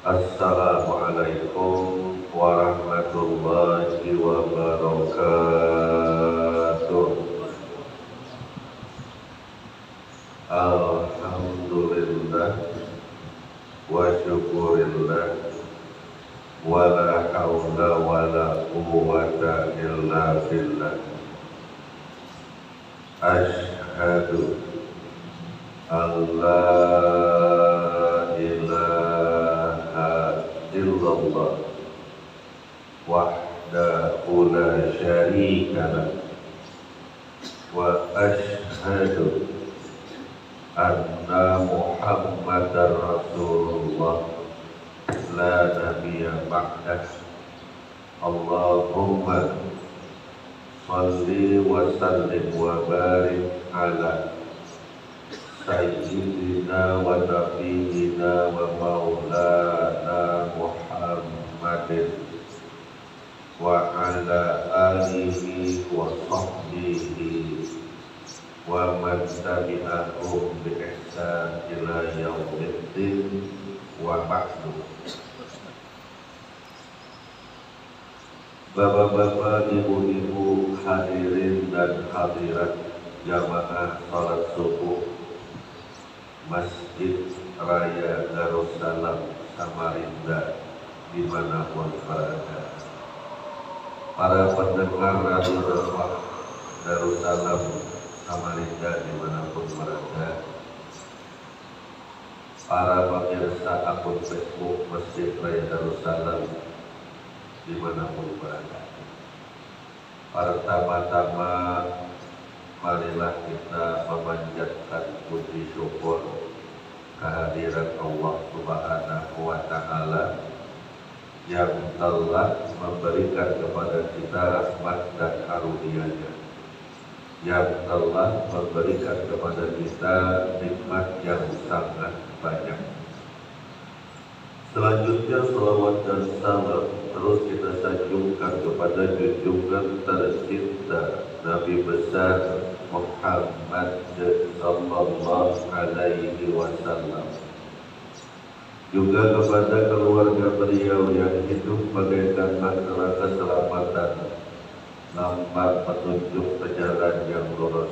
Assalamualaikum warahmatullahi wabarakatuh. Alhamdulillah wa syukurillah wa la hawla wa la quwwata illa billah. Asyhadu an la ilaha illallah wahdahu la syarika lah wa asyhadu anna Muhammadar Rasulullah la nabiyya ba'dah. Allahumma shalli wa sallim wa barik ala sayyidina wa nabiyyina wa maulana Muhammadin wa ala alihi wa sahbihi wa man tabi'ahum bi ihsan ila yaumiddin wa ba'du. Bapak-bapak, ibu-ibu, hadirin dan hadirat jamaah salat subuh Masjid Raya Darussalam Samarinda dimanapun berada, para pendengar radio dakwah Darussalam Samarinda dimanapun berada, para pemirsa akun Facebook Masjid Raya Darussalam dimanapun berada. Pertama-tama marilah kita memanjatkan puji syukur kehadiran Allah Subhanahu wa Ta'ala yang telah memberikan kepada kita rahmat dan karunia-Nya, yang telah memberikan kepada kita nikmat yang sangat banyak. Selanjutnya salawat dan salam terus kita sanjungkan kepada junjungan tercinta Nabi besar Muhammad sallallahu alaihi wasallam, juga kepada keluarga beliau yang hidup bagaikan bahtera keselamatan, nampak petunjuk pejalan yang lurus.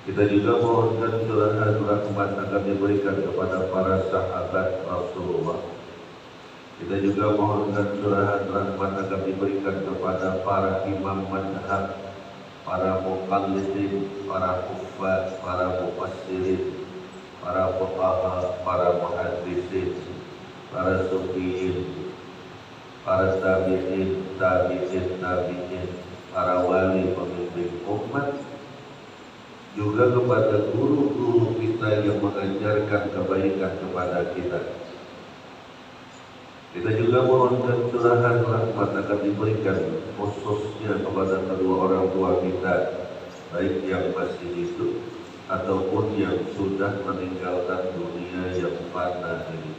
Kita juga mohonkan curahan rahmat akan diberikan kepada para sahabat Rasulullah. Kita juga mohonkan curahan rahmat akan diberikan kepada para imam madhab, para muqallidin, para hufaz, para mufassirin, para fuqaha, para muhaddisin, para sufiyin, para tabi'in, para wali pemimpin umat, juga kepada guru-guru kita yang mengajarkan kebaikan kepada kita. Kita juga mohonkan curahan rahmat akan diberikan khususnya kepada kedua orang tua kita, baik yang masih hidup ataupun yang sudah meninggalkan dunia yang fana ini.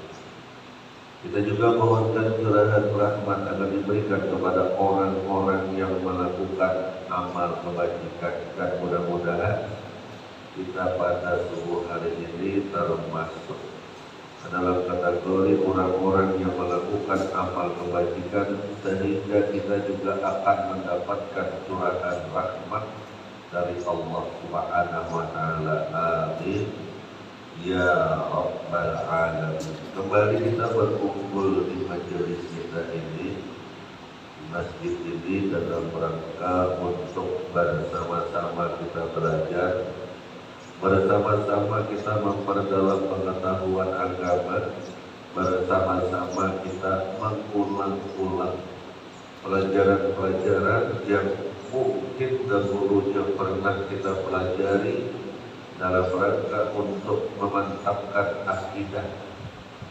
Kita juga mohonkan curahan rahmat akan diberikan kepada orang-orang yang melakukan amal kebajikan, dan mudah-mudahan kita pada subuh hari ini termasuk dalam kategori orang-orang yang melakukan amal kebajikan, sehingga kita juga akan mendapatkan curahan rahmat dari Allah Subhanahu wa Ta'ala. Amin ya rabbal alamin. Kembali kita berkumpul di majelis kita ini, di masjid ini, dalam rangka untuk bersama-sama kita belajar, bersama-sama kita memperdalam pengetahuan agama, bersama-sama kita mengulang-ulang pelajaran-pelajaran yang mungkin dahulunya pernah kita pelajari dalam rangka untuk memantapkan akidah,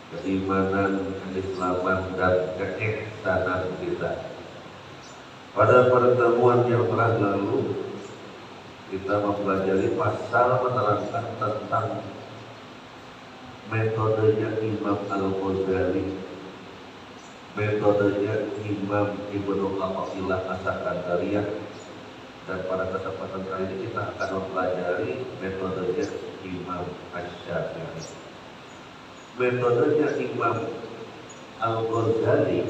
keimanan, keislaman, dan keihsanan kita. Pada pertemuan yang telah lalu, kita mempelajari pasal menerangkan tentang metodenya Imam Al-Ghazali, metodenya Imam Ibnu Athaillah As-Sakandariyah, dan pada kesempatan kali ini kita akan mempelajari metodenya Imam Asy-Syafi'i. Metodenya Imam Al-Ghazali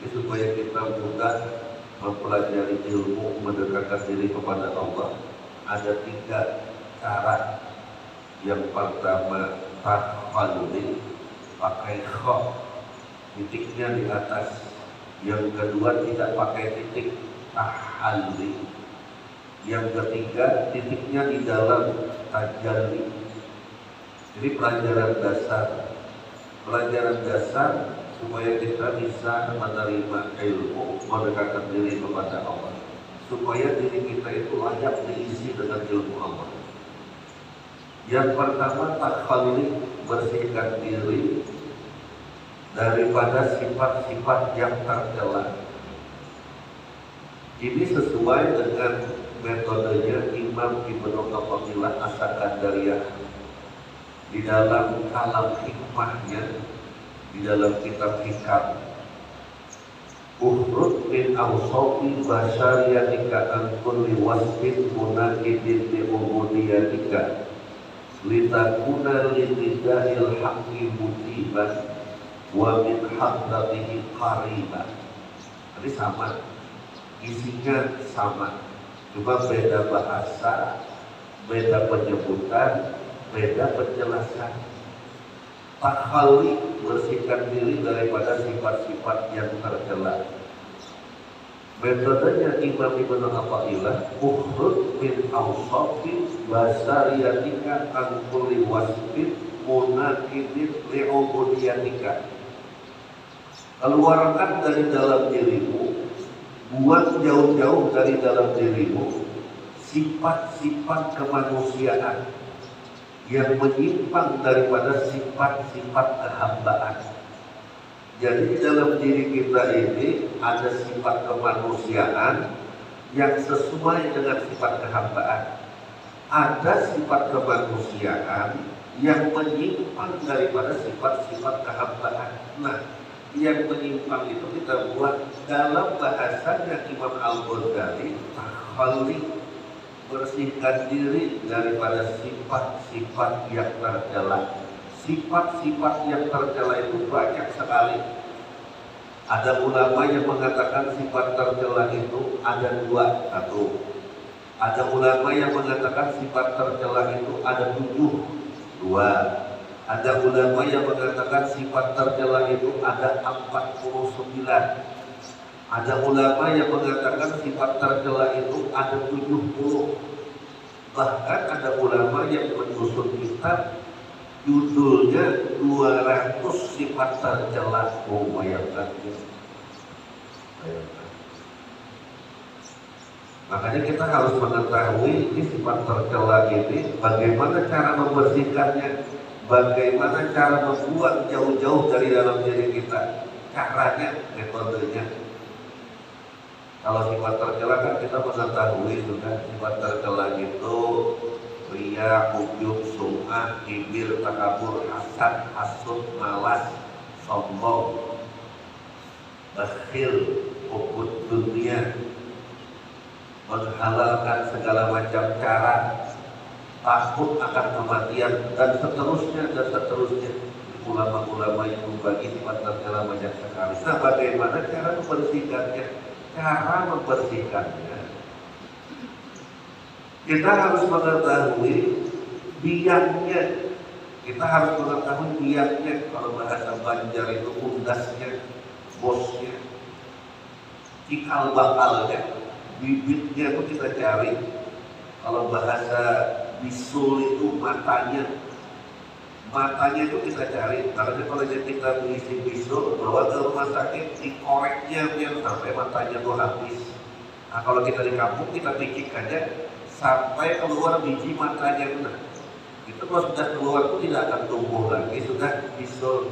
supaya kita mudah mempelajari ilmu, mendekatkan diri kepada Allah. Ada 3 cara. Yang pertama, takhalluli, pakai kha, titiknya di atas. Yang kedua, tidak pakai titik, tahalli. Yang ketiga, titiknya di dalam, tajalli. Jadi pelajaran dasar supaya kita bisa menerima ilmu, mendekatkan diri kepada Allah, supaya diri kita itu layak diisi dengan ilmu Allah. Yang pertama, takhalluli, bersihkan diri daripada sifat-sifat yang tercela. Ini sesuai dengan metodenya Imam Ibnu Athaillah As-Sakandariyah di dalam kalam hikmahnya, di dalam kitab Hikam. Uhrud min awsafi basyariyatika an kulli wasfin munaqidin li ubudiyatika litakuna lididahil haqqi mutiban wa min haddatihi qariban. Jadi sama, isinya sama, cuma beda bahasa, beda penyebutan, beda penjelasan. Takhalluli, bersihkan diri daripada sifat-sifat yang tercela. Metodenya Imam Ibnu Athaillah, uhrud min awsafi basariyatika an kulli wasfin munaqidin li'ubudiyatika. Keluarkan dari dalam dirimu, buang jauh-jauh dari dalam dirimu sifat-sifat kemanusiaan yang menyimpang daripada sifat-sifat kehambaan. Jadi di dalam diri kita ini ada sifat kemanusiaan yang sesuai dengan sifat kehambaan. Ada sifat kemanusiaan yang menyimpang daripada sifat-sifat kehambaan. Nah, yang menyimpang itu kita buat dalam bahasanya Imam Al-Ghazali, takhalluli, bersihkan diri daripada sifat-sifat yang tercela. Sifat-sifat yang tercela itu banyak sekali. Ada ulama yang mengatakan sifat tercela itu ada 2. Satu, ada ulama yang mengatakan sifat tercela itu ada 7. 2. Ada ulama yang mengatakan sifat tercela itu ada 49. Ada ulama yang mengatakan sifat tercela itu ada 70. Bahkan ada ulama yang menyusun kitab judulnya 200 sifat tercela. Oh, bayangkan. Makanya kita harus mengetahui ini sifat tercela ini, bagaimana cara membersihkannya, bagaimana cara membuang jauh-jauh dari dalam diri kita. Caranya, metodenya. Kalau sifat tercela kan kita mengetahui sudah, sifat tercela itu riya, ujub, sum'ah, kibir, takabur, hasad, hasud, malas, sombong, bakhil, hubud dunia, menghalalkan segala macam cara, takut akan kematian, dan seterusnya. Ulama-ulama yang membagi sifat tercela banyak sekali. Nah, bagaimana cara membersihkannya? Cara membersihkannya, kita harus mengetahui biangnya. Kita harus mengetahui biangnya. Kalau bahasa Banjar itu undasnya, bosnya, cikal bakalnya, bibitnya itu kita cari. Kalau bahasa bisul itu matanya itu kita cari. Karena kalau kita mengisi bisul, bawa ke rumah sakit, dikoreknya biar sampai matanya tuh habis. Nah, kalau kita di kampung, kita pikir aja sampai keluar biji matanya itu. Nah, itu kalau sudah keluar itu tidak akan tumbuh lagi, sudah bisul.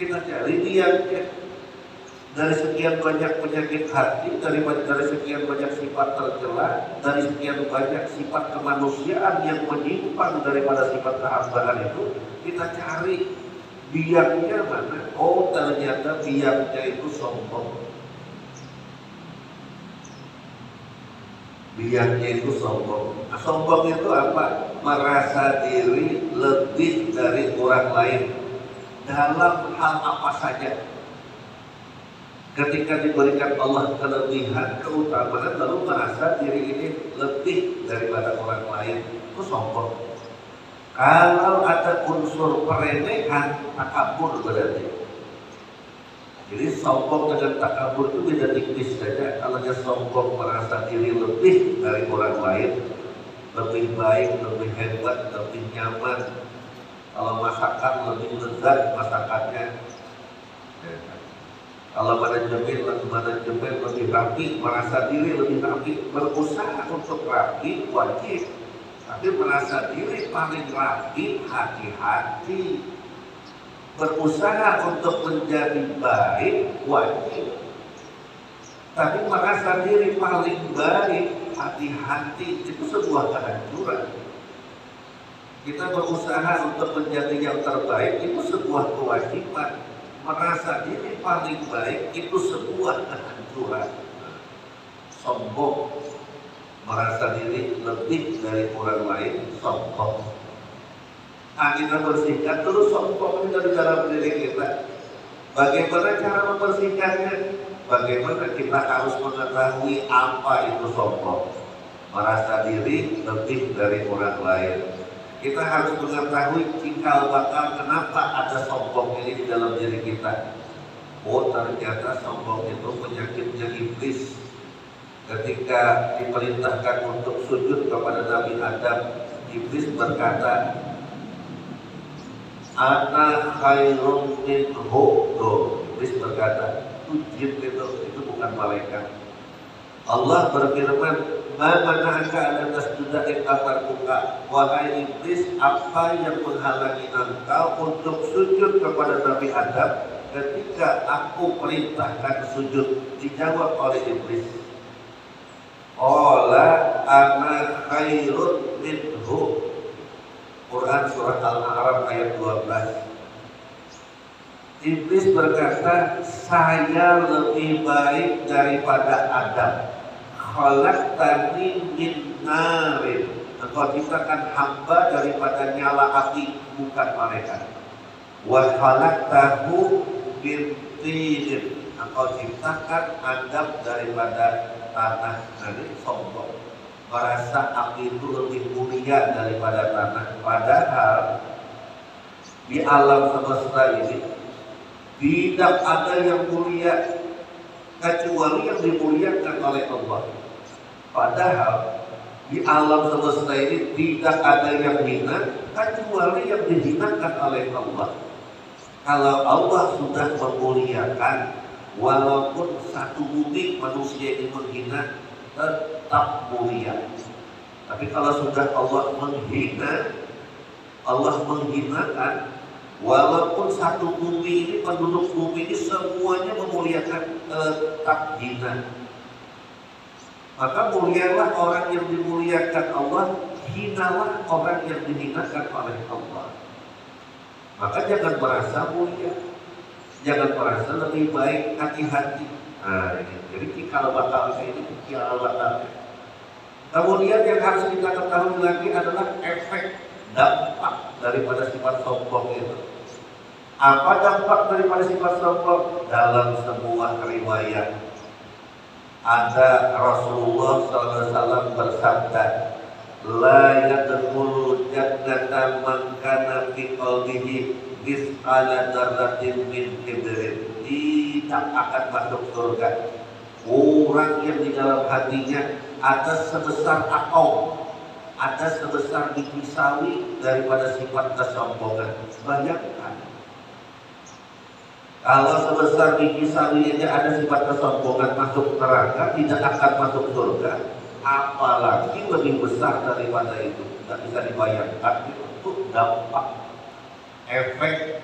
Kita cari biangnya. Dari sekian banyak penyakit hati, dari sekian banyak sifat tercela, dari sekian banyak sifat kemanusiaan yang menyimpang daripada sifat kehambaan itu, kita cari biangnya mana. Oh, ternyata biangnya itu sombong. Biangnya itu sombong. Nah, sombong itu apa? Merasa diri lebih dari orang lain. dalam hal apa saja. Ketika diberikan Allah kelebihan, keutamaan, lalu merasa diri ini lebih daripada orang lain, itu sombong. Kalau ada unsur peremehan, takabur berarti. Jadi sombong dengan takabur itu beda tipis saja. Kalau dia sombong merasa diri lebih dari orang lain, lebih baik, lebih hebat, lebih nyaman. Kalau masakan lebih lezat masakannya. Kalau manajemen lebih rapi, merasa diri lebih rapi, berusaha untuk rapi wajib. Tapi merasa diri paling rapi, hati-hati. Berusaha untuk menjadi baik wajib. Tapi merasa diri paling baik, hati-hati, itu sebuah kehancuran. Kita berusaha untuk menjadi yang terbaik, itu sebuah kewajiban. Merasa diri paling baik itu sebuah kehancuran. Sombong, merasa diri lebih dari orang lain, sombong. Kita bersihkan dulu sombong dari dalam diri kita. Bagaimana cara membersihkannya? Bagaimana kita harus mengetahui apa itu sombong? Merasa diri lebih dari orang lain. Kita harus mengetahui cikal bakal kenapa ada sombong ini di dalam diri kita. Oh, ternyata sombong itu penyakitnya iblis. Ketika diperintahkan untuk sujud kepada Nabi Adam, iblis berkata, "Ana khairun minhu." Iblis berkata, itu bukan malaikat. Allah berfirman, "Ma mana'aka an tasjuda id amartuka?" Wahai iblis, apa yang menghalangi engkau untuk sujud kepada Nabi Adam ketika aku perintahkan sujud? Dijawab oleh iblis, "Qala ana khairun minhu." Quran surah Al-A'raf ayat 12. Iblis berkata, saya lebih baik daripada Adam. Khalaqtani min narin. Engkau ciptakan hamba daripada nyala api, bukan malaikat. Wa khalaqtahu min tin. Engkau ciptakan Adam daripada tanah. Jadi sombong. Merasa api itu lebih mulia daripada tanah. Padahal di alam semesta ini tidak ada yang mulia kecuali yang dimuliakan oleh Allah. Padahal di alam semesta ini tidak ada yang hina kecuali yang dihinakan oleh Allah. Kalau Allah sudah memuliakan, walaupun satu bumi manusia ini menghina, tetap mulia. Tapi kalau sudah Allah menghina, Allah menghinakan, walaupun satu bumi ini, penduduk bumi ini semuanya memuliakan, tetap hina. Maka mulialah orang yang dimuliakan Allah, hinalah orang yang dihinakan oleh Allah. Maka jangan merasa mulia, jangan merasa lebih baik, hati-hati. Nah, ini. Jadi cikal bakal ini cikal bakal. Kemudian yang harus kita ketahui lagi adalah efek dampak daripada sifat sombong itu. Apa dampak daripada sifat sombong? Dalam semua riwayat ada Rasulullah SAW bersabda, la yadkhulu jannata man kana fi qalbihi mithqala dzarratin min kibrin. Tidak akan masuk surga orang yang di dalam hatinya ada sebesar atom, ada sebesar biji sawi daripada sifat kesombongan. Bayangkan, kalau sebesar biji sawi aja ada sifat kesombongan masuk neraka, tidak akan masuk surga, apalagi lebih besar daripada itu. Tidak bisa dibayangkan. Itu dampak, efek.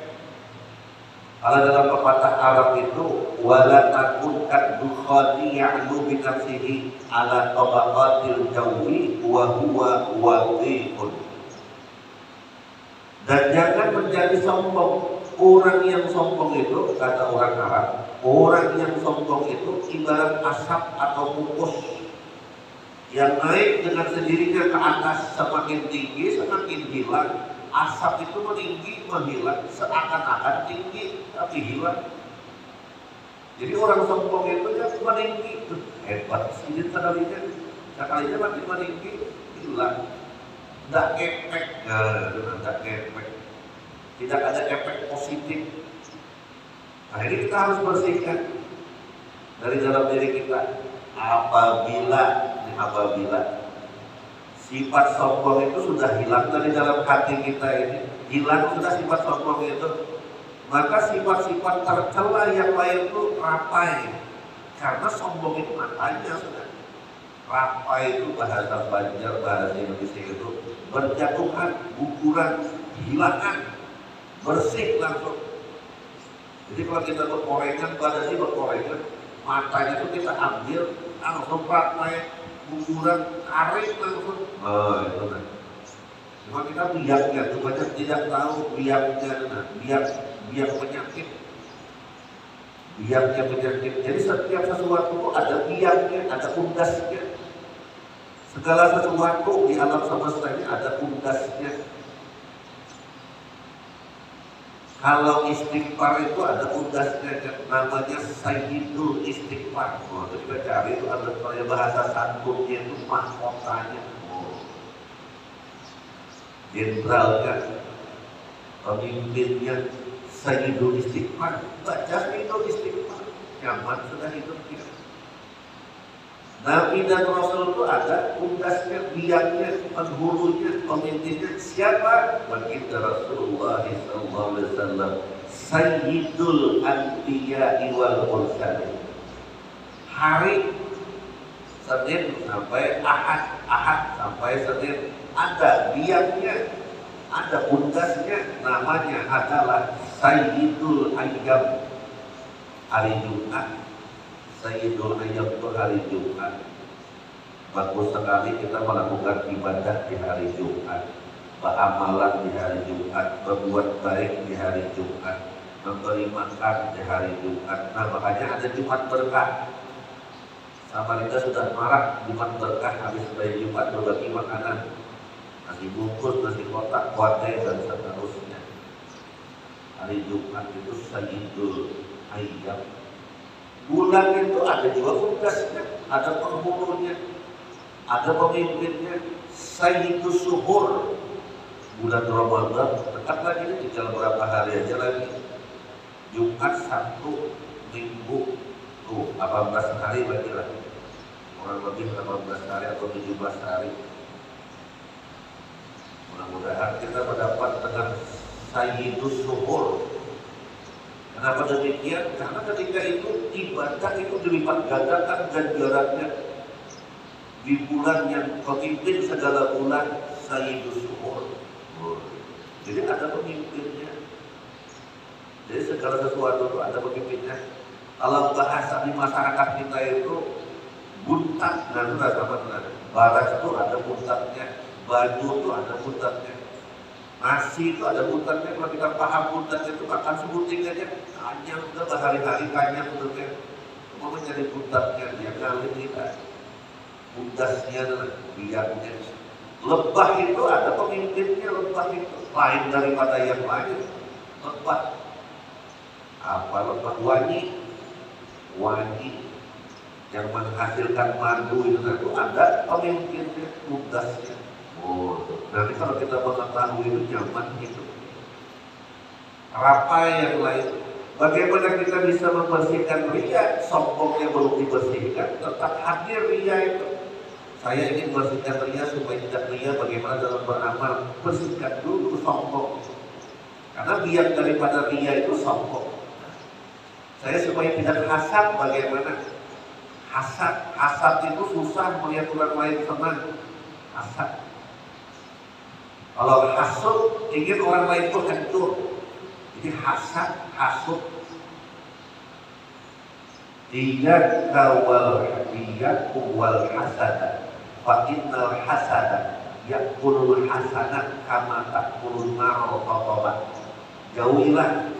Kalau dalam pepatah Arab itu, wala takun kaddukhani ya'lu bi nafsihi ala tabaqatil jawi wa huwa wadi'un. Dan jangan menjadi sombong. Orang yang sombong itu, kata orang Arab, orang yang sombong itu ibarat asap atau kukus yang naik dengan sendirinya ke atas, semakin tinggi semakin hilang. asap itu meninggi, menghilang, seakan-akan tinggi, tapi hilang. Jadi orang sombong itu dia meninggi, hebat sih sekalinya makin meninggi, hilang. Tidak efek, tidak efek, tidak ada efek positif. Nah ini kita harus bersihkan dari dalam diri kita. Apabila sifat sombong itu sudah hilang dari dalam hati kita ini, hilang sudah sifat sombong itu, maka sifat-sifat tercela yang lain itu rapai. Karena sombong itu matanya sudah rapai, itu bahasa Banjar, bahasa Indonesia itu berjatuhan, guguran, hilangan, bersih langsung. Jadi kalau kita berkorengan, badannya berkorengan, matanya itu kita ambil, langsung rapai, guguran, kering langsung. Oh itu kan. Cuma kita biaknya, itu banyak tidak tahu biaknya, biak penyakit. Biaknya penyakit. Jadi setiap sesuatu itu ada biaknya, ada undasnya. Segala sesuatu di alam semesta ini ada undasnya. Kalau istighfar itu ada undasnya, namanya sayyidul istighfar. Oh, kita cari itu ada bahasa santunnya itu mahkotanya. Oh. Jenderalnya, pemimpinnya sayyidul istighfar. Baca sayyidul istighfar, nyaman sudah hidupnya. Nabi dan Rasul itu ada undasnya, biangnya, penghulunya, pemimpinnya. Siapa? Baginda Rasulullah SAW, Sayyidul Anbiya'i wal Mursalin. Hari Senin sampai Ahad sampai Senin ada biangnya, ada undasnya, namanya adalah Sayyidul Ayyam, hari Jumat. Sayyidul Ayyam itu hari Jumat. Bagus sekali kita melakukan ibadah di hari Jumat, beramalan di hari Jumat, berbuat baik di hari Jumat, memberi makan di hari Jumat. Nah makanya ada Jumat berkah. Samarinda sudah marah Jumat berkah, habis dari Jumat berbagi makanan, nasi bungkus, nasi kotak, kuate dan seterusnya. Hari Jumat itu Sayyidul Ayyam. Bulan itu ada juga undasnya, ada penghulunya, ada pemimpinnya. Sayyidus Suhur, bulan Ramadan dekat lagi ini, tinggal berapa hari aja lagi. Jumat, Sabtu, Minggu, 18 hari lagi lah, kurang lebih 18 hari atau 17 hari. Mudah-mudahan kita mendapat dengan Sayyidus Suhur. Kenapa demikian? Karena ketika itu ibadah itu dilipat gandakan ganjarannya di bulan yang pemimpin segala bulan, Sayyidus Suhur. Jadi ada pemimpinnya. Jadi segala sesuatu itu ada pemimpinnya. Kalau bahasa di masyarakat kita itu buntat, dan baras itu ada buntatnya, baju itu ada buntatnya. Nasi itu ada buntatnya. Kalau kita paham buntatnya itu makan sebuting aja kanyang, udah berhari-hari kanyang bentuknya. Mau mencari buntatnya, dia kali kita buntasnya, biaknya. Lebah itu ada pemimpinnya, lebah itu lain daripada yang lain. Lebah apa? Lebah wangi yang menghasilkan madu itu ada pemimpinnya, buntasnya. Oh, nanti kalau kita mengetahui itu nyaman gitu. Rapai yang lain. Bagaimana kita bisa membersihkan riya? Sombongnya belum dibersihkan, tetap hadir riya itu. Saya ingin bersihkan riya supaya tidak riya. Bagaimana dalam beramal? Bersihkan dulu sombong. Karena biar daripada riya itu sombong. Saya supaya tidak hasad, bagaimana? Hasad itu susah melihat orang lain senang. Hasad. Kalau hasud, ingin orang lain itu hancur. Jadi hasud. Iyyaka wal hasada, fa innal hasada ya'kulul hasanat kama ta'kulun nar qatabat. Jauhilah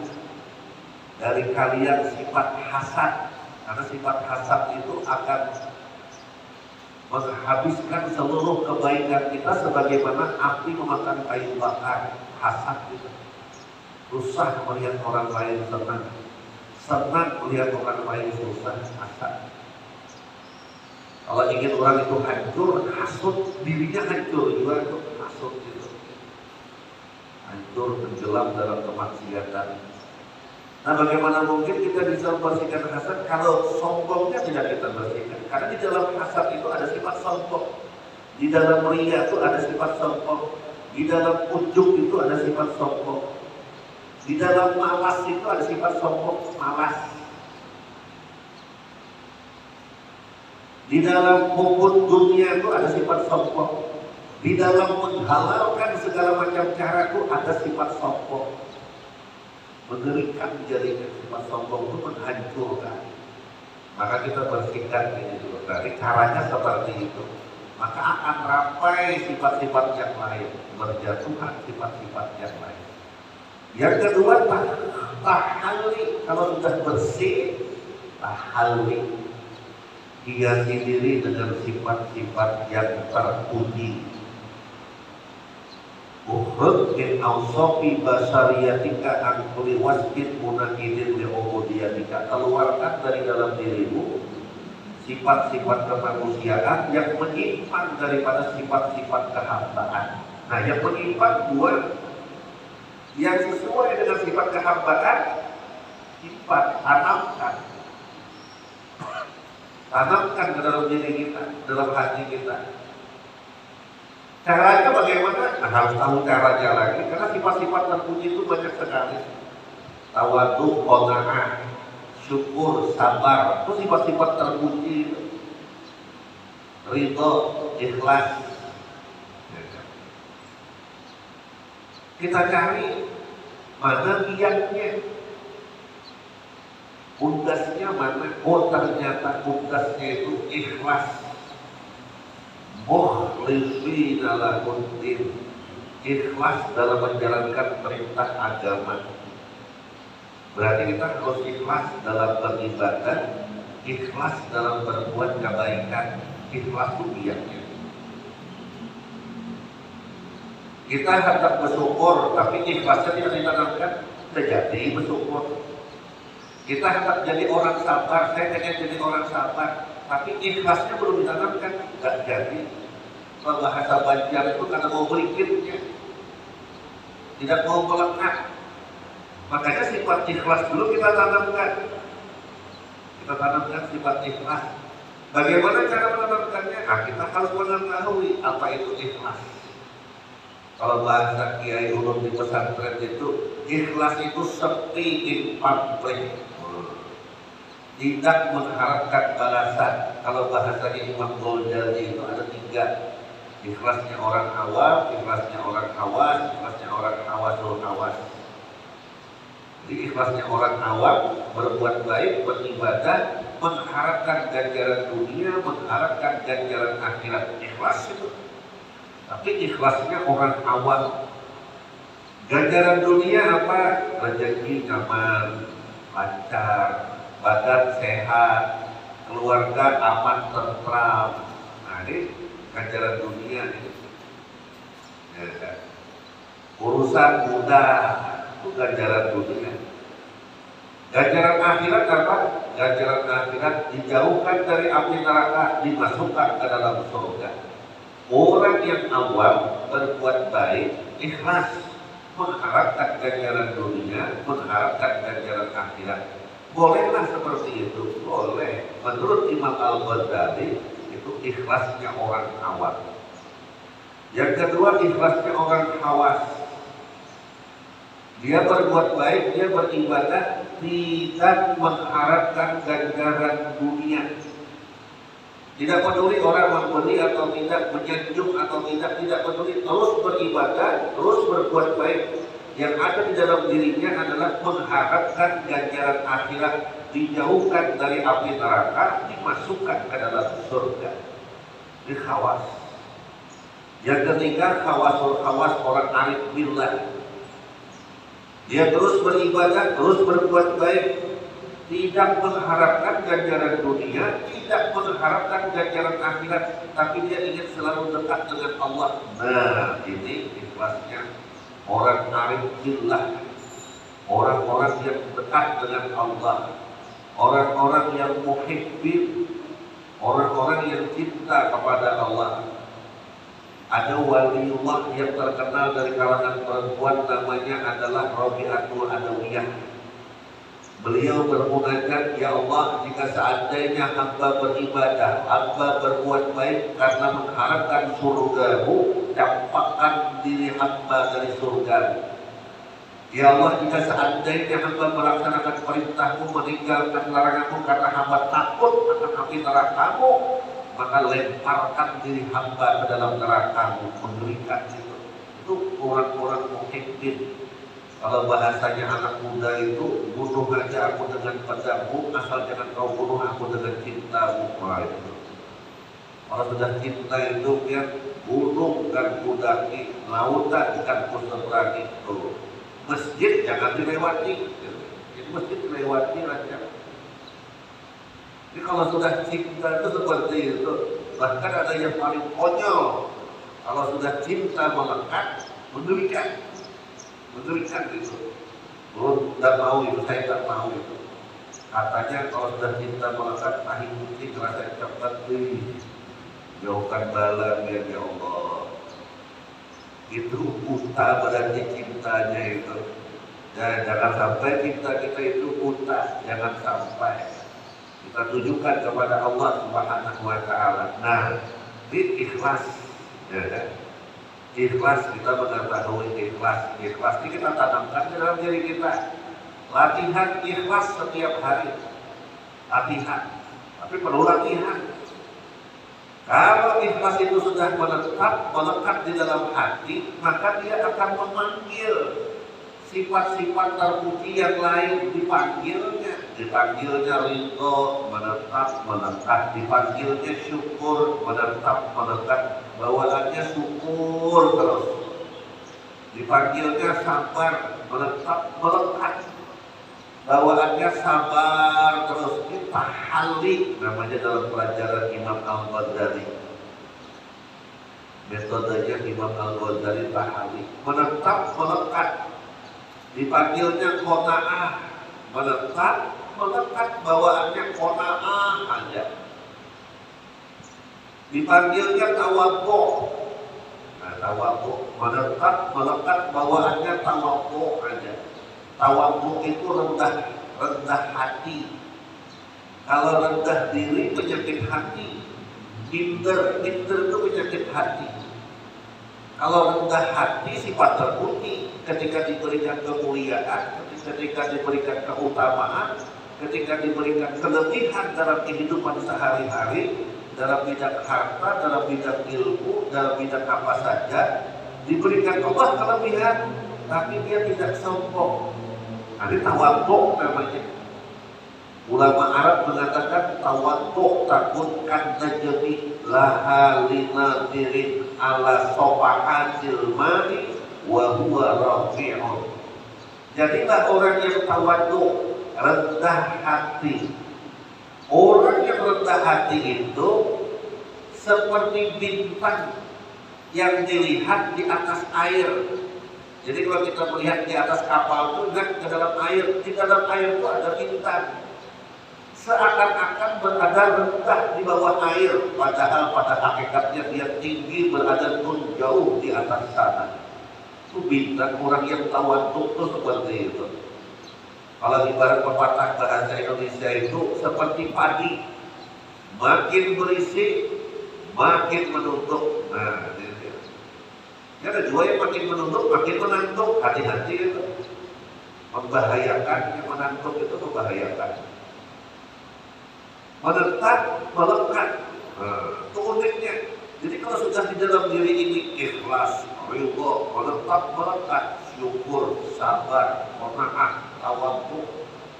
dari kalian sifat hasad, karena sifat hasad itu akan menghabiskan seluruh kebaikan kita sebagaimana api memakan kayu bakar. hasad kita. Susah melihat orang lain senang, senang melihat orang lain susah, hasad. Kalau ingin orang itu hancur, hasut, dirinya hancur juga itu hasut gitu. Hancur, tenggelam dalam kemaksiatan. Nah, bagaimana mungkin kita bisa membersihkan hasad kalau sombongnya tidak kita bersihkan? Karena di dalam hasad itu ada sifat sombong, di dalam riya itu ada sifat sombong, di dalam ujub itu ada sifat sombong, di dalam malas itu ada sifat sombong, malas. Di dalam hubud dunia itu ada sifat sombong. Di dalam menghalalkan segala macam cara itu ada sifat sombong. Mengerikan jadinya sifat sombong itu menghancurkan. Maka kita bersihkan ini dulu. Dari caranya seperti itu, maka akan rampai sifat-sifat yang lain, berjatuhan sifat-sifat yang lain. Yang kedua, tahalli. Kalau sudah bersih, tahalli, hiasi diri dengan sifat-sifat yang terpuji. Ukhruj min awsafi basariyatika an kulli wasfin munaqidin li ubudiyatika. Keluarkan dari dalam dirimu sifat-sifat kemanusiaan yang menyimpang daripada sifat-sifat kehambaan. Nah, yang menyimpang dua, yang sesuai dengan sifat kehambaan, sifat tanamkan ke dalam diri kita, dalam hati kita. Caranya bagaimana? Nah, harus tahu caranya lagi, karena sifat-sifat terpuji itu banyak sekali. Tawadhu, qanaah, syukur, sabar, itu sifat-sifat terpuji. Ridho, ikhlas. Kita cari mana biangnya, undasnya mana? Oh, ternyata undasnya itu ikhlas. Mukhlishina lahuddin, ikhlas dalam menjalankan perintah agama. Berarti kita harus ikhlas dalam beribadah, ikhlas dalam berbuat kebaikan, ikhlas itu biangnya. Kita hendak bersyukur, tapi ikhlasnya tidak ditanamkan, terjadi bersyukur. Kita hendak jadi orang sabar, saya pengen jadi orang sabar, tapi ikhlasnya belum ditanamkan, nggak jadi. Bahasa Banjar itu karena mau berikirnya, tidak mau melekat. Makanya sifat ikhlas dulu kita tanamkan. Kita tanamkan sifat ikhlas. Bagaimana cara menanamkannya? Nah, kita harus mengetahui apa itu ikhlas. Kalau bahasa Kiai Ulum di pesantren itu, ikhlas itu sepi in pamrih, tidak mengharapkan balasan. Kalau bahasanya Imam Ghazali itu ada 3. Ikhlasnya orang awam, ikhlasnya orang awas, ikhlasnya orang awasul awas. Jadi ikhlasnya orang awam berbuat baik, beribadah, mengharapkan ganjaran dunia, mengharapkan ganjaran akhirat. Ikhlas itu. Tapi ikhlasnya orang awam, ganjaran dunia apa? Rezeki nyaman, lancar, badan sehat, keluarga aman tentram. Nah, ini ganjaran dunia ini. Ya, urusan mudah itu ganjaran dunia. Ganjaran akhirat apa? Ganjaran akhirat dijauhkan dari api neraka, dimasukkan ke dalam surga. Orang yang awam berbuat baik, ikhlas, mengharapkan ganjaran dunia, mengharapkan ganjaran akhirat. Bolehlah seperti itu, boleh. Menurut Imam Al-Ghazali itu ikhlasnya orang awam. Yang kedua, ikhlasnya orang khawas. Dia berbuat baik, dia beribadah, tidak mengharapkan ganjaran dunia. Tidak peduli orang memberi atau tidak, menyanjung atau tidak peduli. Terus beribadah, terus berbuat baik. Yang ada di dalam dirinya adalah mengharapkan ganjaran akhirat, dijauhkan dari api neraka, dimasukkan ke dalam surga. Ini khawas. Yang ketiga, khawasul khawas, orang arif billah. Dia terus beribadah, terus berbuat baik, tidak mengharapkan ganjaran dunia, tidak mengharapkan ganjaran akhirat, tapi dia ingin selalu dekat dengan Allah. Nah, ini ikhlasnya orang arif billah, orang-orang yang dekat dengan Allah, orang-orang yang muhibbin, orang-orang yang cinta kepada Allah. Ada waliullah yang terkenal dari kalangan perempuan, namanya adalah Rabi'atul Adawiyah. Beliau bermunajat, ya Allah, jika seandainya hamba beribadah, hamba berbuat baik karena mengharapkan surgamu, campakkan diri hamba dari surga. Ya Allah, jika seandainya hamba melaksanakan perintahmu, meninggalkan laranganmu karena hamba takut akan api nerakamu, maka lemparkan diri hamba ke dalam nerakamu. Mengerikan itu. Itu orang-orang muhibbin. Kalau bahasanya anak muda itu, bunuh aja aku dengan pedangmu, asal jangan kau bunuh aku dengan cintamu. Wah, itu. Kalau sudah cinta itu biar bunuh kan kudaki, lautan kan kuseberangi. Masjid jangan dilewati. Jadi masjid dilewati aja. Jadi kalau sudah cinta itu seperti itu. Bahkan ada yang paling konyol. Kalau sudah cinta melekat, mengerikan. Mengerikan itu. Belum tidak mau itu, saya tidak mau itu. Katanya kalau sudah cinta melekat, tahi kucing rasa cepat, jauhkan bala ya Allah. Itu buta berarti cintanya itu. Dan jangan sampai cinta kita itu buta, jangan sampai. Kita tunjukkan kepada Allah Subhanahu wa Ta'ala. Nah, ini ikhlas, ya kan? Ikhlas, kita mengetahui ikhlas. Ikhlas ini kita tanamkan dalam diri kita. Latihan ikhlas setiap hari. Latihan, tapi perlu latihan. Kalau ikhlas itu sudah menetap, melekat di dalam hati, maka dia akan memanggil sifat-sifat terpuji yang lain, dipanggilnya ridho, menetap, melekat, dipanggilnya syukur, menetap, melekat, bawaannya syukur terus, dipanggilnya sabar, menetap, melekat, bawaannya sabar terus. Ini tahalli namanya dalam pelajaran Imam Al-Ghazali. Metodenya Imam Al-Ghazali tahalli, menetap, melekat. Dipanggilnya qanaah, menetap, melekat, bawaannya qanaah aja. Dipanggilnya tawadhu. Nah, tawadhu, menetap, melekat, bawaannya tawadhu aja. Tawadhu itu rendah hati. Kalau rendah diri penyakit hati. Minder itu penyakit hati. Kalau rendah hati sifat terpuji. Ketika diberikan kemuliaan, ketika diberikan keutamaan, ketika diberikan kelebihan dalam kehidupan sehari-hari, dalam bidang harta, dalam bidang ilmu, dalam bidang apa saja, diberikan Allah kelebihan, tapi dia tidak sombong. Ini tawadhu namanya. Ulama Arab mengatakan tawadhu takutkan najmi laha linadirin ala sofahatil mani wa huwa rafi'un. Jadilah orang yang tawadhu, rendah hati. Orang yang rendah hati itu seperti bintang yang dilihat di atas air. Jadi kalau kita melihat di atas kapal itu lihat ke dalam air, di dalam air itu ada bintang. Seakan-akan berada rendah di bawah air, padahal pada hakikatnya dia tinggi, berada pun jauh di atas sana. Itu bintang. Orang yang tawadhu itu seperti itu. Kalau ibarat pepatah bahasa Indonesia itu seperti padi, makin berisi, makin menutup. Nah, ini ada dua yang makin menutup, makin menantuk. Hati-hati itu, membahayakan. Yang menantuk itu membahayakan. Menetap, melekat. Itu uniknya. Jadi kalau sudah di dalam diri ini ikhlas, ridho, menetap, melekat, syukur, sabar, qanaah, tawadhu,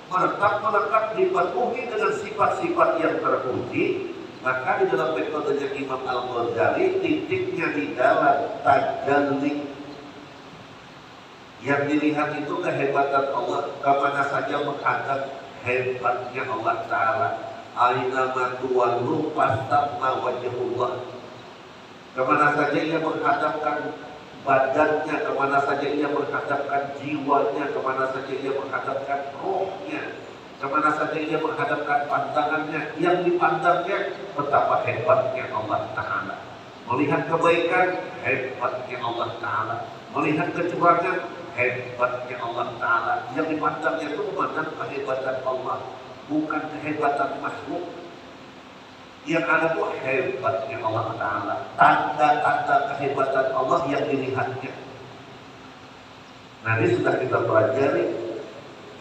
menetap, melekat, dipenuhi dengan sifat-sifat yang terpuji, maka di dalam metodenya Imam Al-Ghazali titiknya di dalam tajalli. Yang dilihat itu kehebatan Allah, kemana saja menghadap hebatnya Allah Ta'ala. Aina matuwallu fastamma wajhullah. Kemana saja ia menghadapkan badannya kemana saja ia menghadapkan, jiwanya kemana saja ia menghadapkan, rohnya kemana saja ia menghadapkan pandangannya. Yang dipandangnya betapa hebatnya Allah Ta'ala. Melihat kebaikan, hebatnya Allah Ta'ala. Melihat kecurangan, hebatnya Allah Ta'ala. Yang dipandangnya itu memandang kehebatan Allah, bukan kehebatan makhluk. Yang ada itu hebatnya Allah Ta'ala, tanda-tanda kehebatan Allah yang dilihatnya. Nah, ini sudah kita pelajari.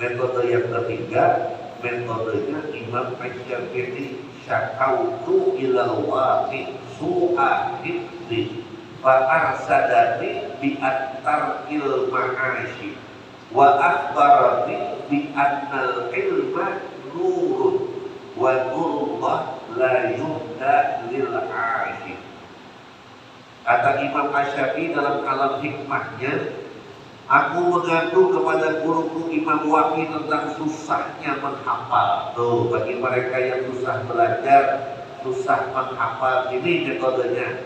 Metode yang ketiga, metodenya Imam Asy-Syafi'i, syakautu ilal waqi su'ahiddi fa'arsadani bi'attarqil ma'ashi wa akhbarani bi'annal ilma nurun wa nurullah la yuhda lil 'ashi. Kata Imam Asy-Syafi'i dalam Kalam Hikmahnya, aku mengadu kepada guruku Imam Waqi tentang susahnya menghafal. Tuh, bagi mereka yang susah belajar, susah menghafal, ini metodenya.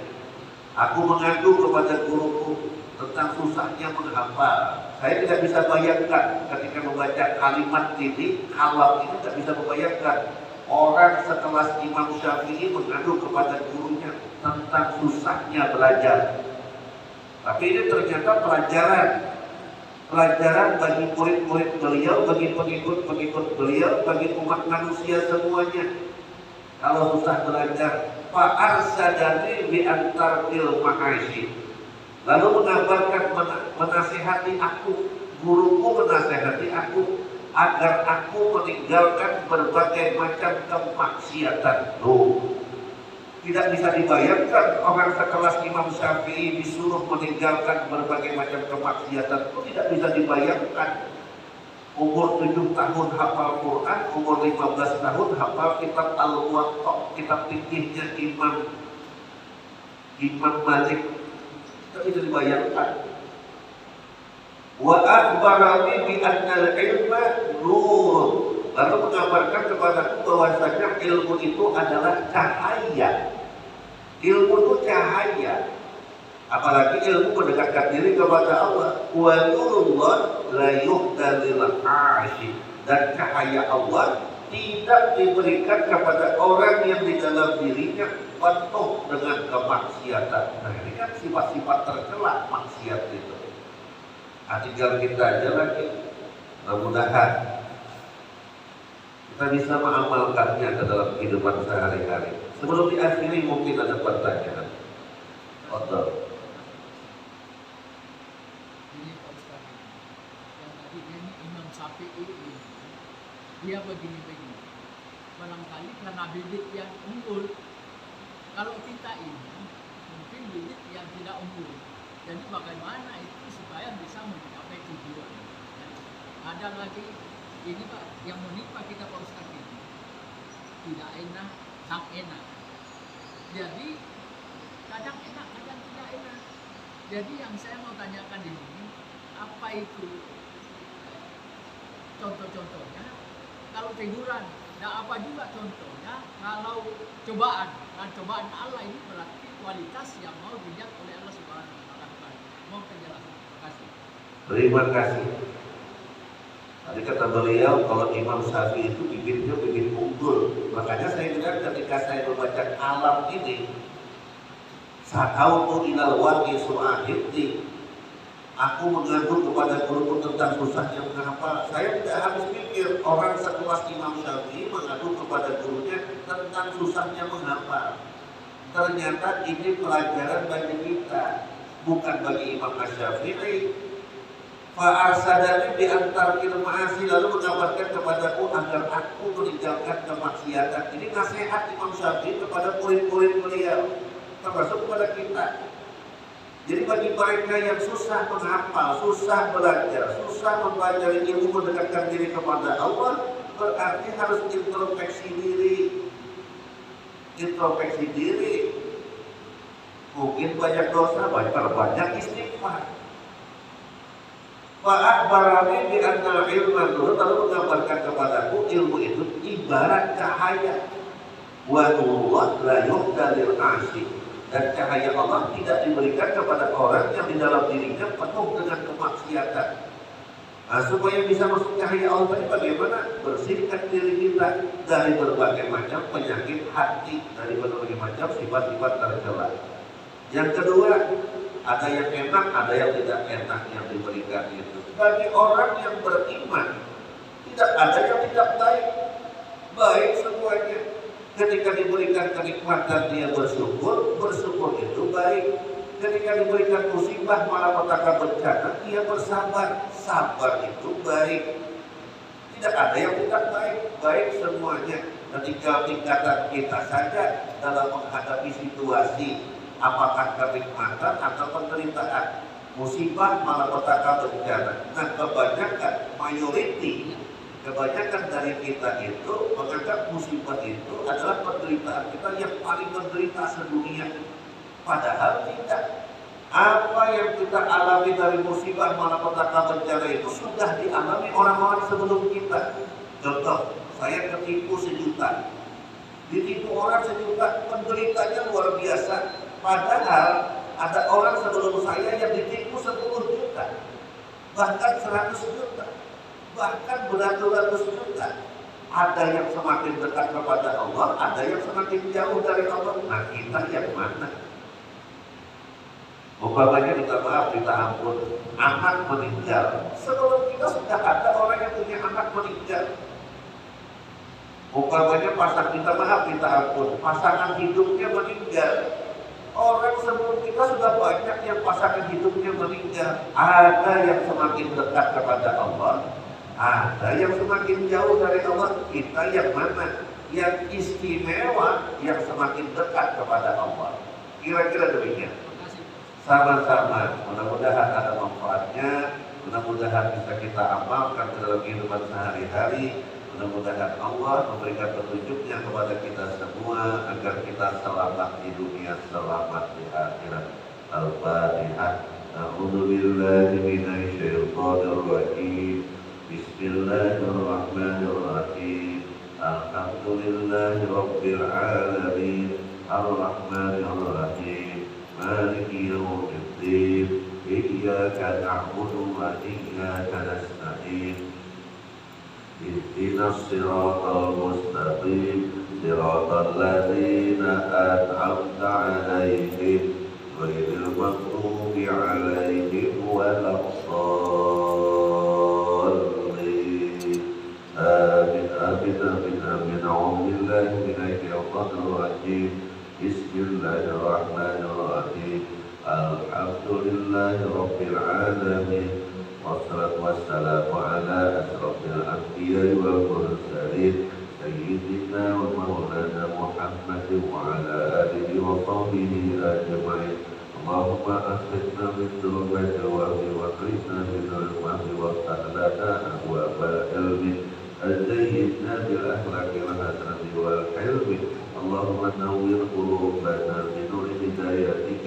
Aku mengadu kepada guruku tentang susahnya menghafal. Saya tidak bisa bayangkan ketika membaca kalimat ini, kalam ini tidak bisa membayangkan orang sekelas Imam Syafi'i mengadu kepada gurunya tentang susahnya belajar. Tapi ini ternyata pelajaran bagi murid-murid beliau, bagi pengikut-pengikut beliau, bagi umat manusia semuanya. Kalau susah belajar, fa'arsadani bi'antarqil ma'ashi. Lalu mengabarkan, menasihati aku, guruku menasihati aku agar aku meninggalkan berbagai macam kemaksiatan. Loh, tidak bisa dibayangkan orang sekelas Imam Syafi'i disuruh meninggalkan berbagai macam kemaksiatan. Itu tidak bisa dibayangkan. Umur 7 tahun hafal Quran, umur 15 tahun hafal kitab Al-Muwatta, kitab fikihnya Imam Malik. Tidak bisa dibayangkan. Wa akhbarani bi annal ilma nur. Lalu mengabarkan kepadaku bahwasanya ilmu itu adalah cahaya. Ilmu itu cahaya. Apalagi ilmu mendekatkan diri kepada Allah. Wa nurullah la yuhda lil 'ashi. Dan cahaya Allah tidak diberikan kepada orang yang di dalam dirinya penuh dengan kemaksiatan. Nah, ini kan sifat-sifat tercela maksiat itu. Nah, tinggal kita aja lagi. Mudah-mudahan kita bisa mengamalkannya ke dalam kehidupan sehari-hari. Sebelum diakhiri mungkin ada pertanyaan. Betul. Ini Pak Ustaz, yang tadi ini Imam Syafi'i dia begini. Barangkali karena bibit yang unggul. Kalau kita ini mungkin bibit yang tidak unggul. Jadi bagaimana itu supaya bisa mencapai tujuan? Ada lagi ini Pak, yang menimpa kita Pak Ustaz ini tidak enak, tak enak. Jadi kadang enak, kadang tidak enak. Jadi yang saya mau tanyakan ini, apa itu contoh-contohnya? Kalau teguran, dan apa juga contohnya? Kalau cobaan, dan cobaan Allah ini berarti kualitas yang mau dilihat oleh Allah Subhanahu wa Ta'ala. Mau penjelasan? Terima kasih. Terima kasih. Tadi kata beliau, kalau Imam Syafi'i itu bibitnya bibit unggul. Makanya saya bilang ketika saya membaca alam ini, sakautu ilal waqi su'ahiddi, aku mengadu kepada guruku tentang susahnya menghafal. Saya tidak habis pikir orang sekelas Imam Syafi'i mengadu kepada gurunya tentang susahnya menghafal. Ternyata ini pelajaran bagi kita, bukan bagi Imam Asy-Syafi'i. Fa'arsadani bi'antarqil ma'asi, lalu mengabarkan kepadaku agar aku meninggalkan kemaksiatan. Ini nasihat Imam Syafi'i kepada murid-murid beliau, termasuk kepada kita. Jadi bagi mereka yang susah menghafal, susah belajar, susah mempelajari ilmu mendekatkan diri kepada Allah, berarti harus introspeksi diri. Introspeksi diri. Mungkin banyak dosa, banyak istighfar. Wa akhbarani bi anna ilma nur, lalu mengabarkan kepadaku ilmu itu ibarat cahaya. Wa nurullah la yuhda lil 'ashi, Dan cahaya Allah tidak diberikan kepada orang yang di dalam dirinya penuh dengan kemaksiatan. Nah, supaya bisa masuk cahaya Allah tadi bagaimana? Bersihkan diri kita dari berbagai macam penyakit hati, dari berbagai macam sifat-sifat tercela. Yang kedua, ada yang enak, ada yang tidak enak yang diberikan itu. Bagi orang yang beriman, tidak ada yang tidak baik. Baik semuanya. Ketika diberikan kenikmatan dia bersyukur, bersyukur itu baik. Ketika diberikan musibah malapetaka bencana, dia bersabar, sabar itu baik. Tidak ada yang tidak baik, baik semuanya. Ketika tingkatan kita saja dalam menghadapi situasi, apakah kenikmatan atau penderitaan, musibah malapetaka bencana. Nah, kebanyakan dari kita itu menganggap musibah itu adalah penderitaan kita yang paling menderita sedunia. Padahal tidak. Apa yang kita alami dari musibah malapetaka bencana itu sudah dialami orang-orang sebelum kita. Contoh, saya ketipu 1 juta. Ditipu orang 1 juta, penderitanya luar biasa. Padahal ada orang sebelum saya yang ditipu 10 juta. Bahkan 100 juta. Bahkan beratus-ratus juta. Ada yang semakin dekat kepada Allah, ada yang semakin jauh dari Allah. Nah, kita yang mana? Umpamanya minta maaf, minta ampun, anak meninggal. Sebelum kita sudah ada orang yang punya anak meninggal. Umpamanya minta maaf, minta ampun, pasangan hidupnya meninggal. Orang sebelum kita sudah banyak yang pasangan hidupnya meninggal. Ada yang semakin dekat kepada Allah, ada yang semakin jauh dari Allah. Kita yang mana? Yang istimewa, yang semakin dekat kepada Allah. Kira-kira demikian. Sama-sama, mudah-mudahan ada manfaatnya, mudah-mudahan bisa kita amalkan dalam kehidupan sehari-hari. Mudah-mudahan Allah memberikan petunjuknya kepada kita semua agar kita selamat di dunia, selamat di akhirat. Al-Fatihah. A'udzu billahi minasy syaithanir rajim. Bismillahirrahmanirrahim. Alhamdulillahi rabbil alamin. Ar-Rahmanir Rahim. مالك يوم الدين إياك نعبد وإياك نستعين اهدنا الصراط المستقيم صراط الذين أنعمت عليهم غير المغضوب عليهم ولا الضالين آمين آمين آمين آمين أعوذ بالله من الشيطان الرجيم بسم الله الرحمن الرحيم الحمد لله رب العالمين والصلاة والسلام على أشرف الأنبياء والمرسلين سيدنا ومولانا محمد وعلى آله وصحبه أجمعين اللهم أخرجنا من ظلمات الوهم وأخرجنا من الوهم وافتح لنا أبواب العلم زينا بالأخلاق الحسنة والحلم اللهم نور قلوبنا بنور هدايتك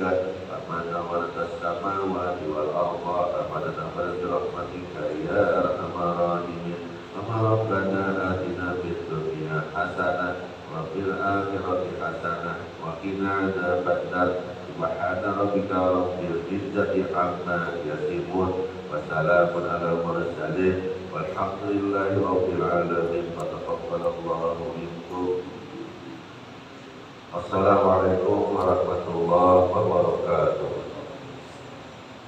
كما نورت السماوات والأرض كما نورت برحمتك يا أرحم الراحمين اللهم ربنا آتنا في الدنيا حسنة وفي الآخرة حسنة وقنا عذاب النار سبحان ربك رب العزة عما يصفون وسلام على المرسلين والحمد لله رب العالمين وتقبل الله منكم. Assalamualaikum warahmatullahi wabarakatuh.